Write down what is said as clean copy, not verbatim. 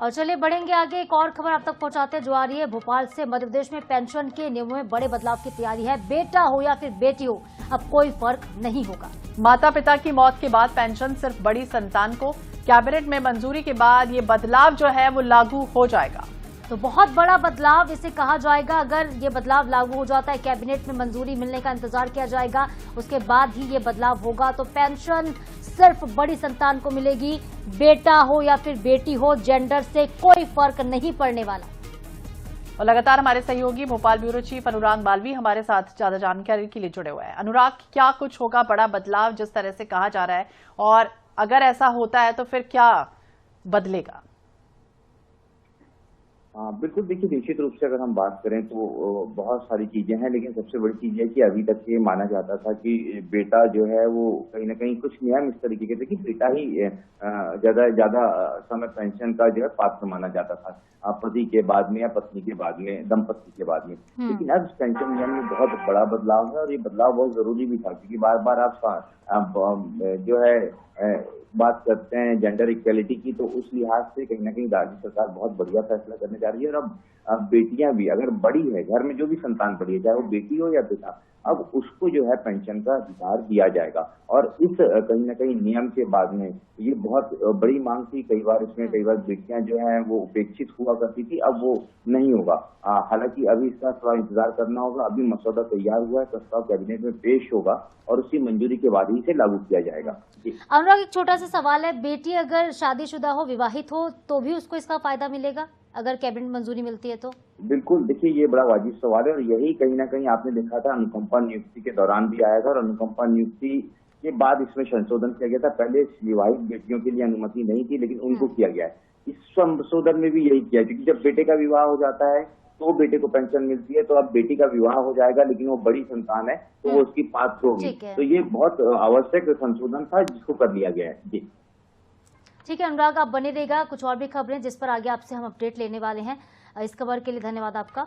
और चलिए बढ़ेंगे आगे। एक और खबर आप तक पहुंचाते जो आ रही है भोपाल से। मध्य प्रदेश में पेंशन के नियमों में बड़े बदलाव की तैयारी है। बेटा हो या फिर बेटी हो, अब कोई फर्क नहीं होगा। माता पिता की मौत के बाद पेंशन सिर्फ बड़ी संतान को। कैबिनेट में मंजूरी के बाद ये बदलाव जो है वो लागू हो जाएगा। तो बहुत बड़ा बदलाव इसे कहा जाएगा। अगर ये बदलाव लागू हो जाता है, कैबिनेट में मंजूरी मिलने का इंतजार किया जाएगा, उसके बाद ही ये बदलाव होगा। तो पेंशन सिर्फ बड़ी संतान को मिलेगी। बेटा हो या फिर बेटी हो, जेंडर से कोई फर्क नहीं पड़ने वाला। और लगातार हमारे सहयोगी भोपाल ब्यूरो चीफ अनुराग बाल्वी हमारे साथ ज्यादा जानकारी के लिए जुड़े हुए हैं। अनुराग, क्या कुछ होगा बड़ा बदलाव जिस तरह से कहा जा रहा है, और अगर ऐसा होता है तो फिर क्या बदलेगा? बिल्कुल, देखिए निश्चित रूप से अगर हम बात करें तो बहुत सारी चीजें हैं, लेकिन सबसे बड़ी चीज है कि अभी तक ये माना जाता था कि बेटा जो है वो कहीं ना कहीं कुछ नियम इस तरीके के थे कि बेटा ही ज्यादा समय पेंशन का जो है पात्र माना जाता था, पति के बाद में या पत्नी के बाद में, दंपति के बाद में। लेकिन अब पेंशन नियम में बहुत बड़ा बदलाव है, और ये बदलाव बहुत जरूरी भी था, क्योंकि बार बार आप जो है बात करते हैं जेंडर इक्वलिटी की, तो उस लिहाज से कहीं ना कहीं राज्य सरकार बहुत बढ़िया फैसला करने जा रही है। और अब बेटियां भी अगर बड़ी है, घर में जो भी संतान बड़ी है, चाहे वो बेटी हो या बेटा, अब उसको जो है पेंशन का अधिकार दिया जाएगा। और इस कहीं ना कहीं नियम के बाद में ये बहुत बड़ी मांग थी। कई बार बेटियां जो है वो उपेक्षित हुआ करती थी, अब वो नहीं होगा। हालांकि अभी इसका थोड़ा इंतजार करना होगा। अभी मसौदा तैयार हुआ है, प्रस्ताव कैबिनेट में पेश होगा और उसकी मंजूरी के बाद ही इसे लागू किया जाएगा। अनुराग, एक छोटा सा सवाल है, बेटी अगर शादीशुदा हो, विवाहित हो, तो भी उसको इसका फायदा मिलेगा अगर कैबिनेट मंजूरी मिलती है तो? बिल्कुल, देखिए ये बड़ा वाजिब सवाल है, और यही कहीं ना कहीं आपने देखा था अनुकंपा नियुक्ति के दौरान भी आया था, और अनुकंपा नियुक्ति के बाद इसमें संशोधन किया गया था। पहले विवाहित बेटियों के लिए अनुमति नहीं थी, लेकिन उनको किया गया है। इस संशोधन में भी यही किया, क्योंकि जब बेटे का विवाह हो जाता है तो बेटे को पेंशन मिलती है, तो अब बेटी का विवाह हो जाएगा, लेकिन वो बड़ी संतान है तो वो उसकी पात्र होगी। तो ये बहुत आवश्यक संशोधन था जिसको कर लिया गया है। जी ठीक है अनुराग, आप बने रहेगा। कुछ और भी खबरें जिस पर आगे आपसे हम अपडेट लेने वाले हैं। इस खबर के लिए धन्यवाद आपका।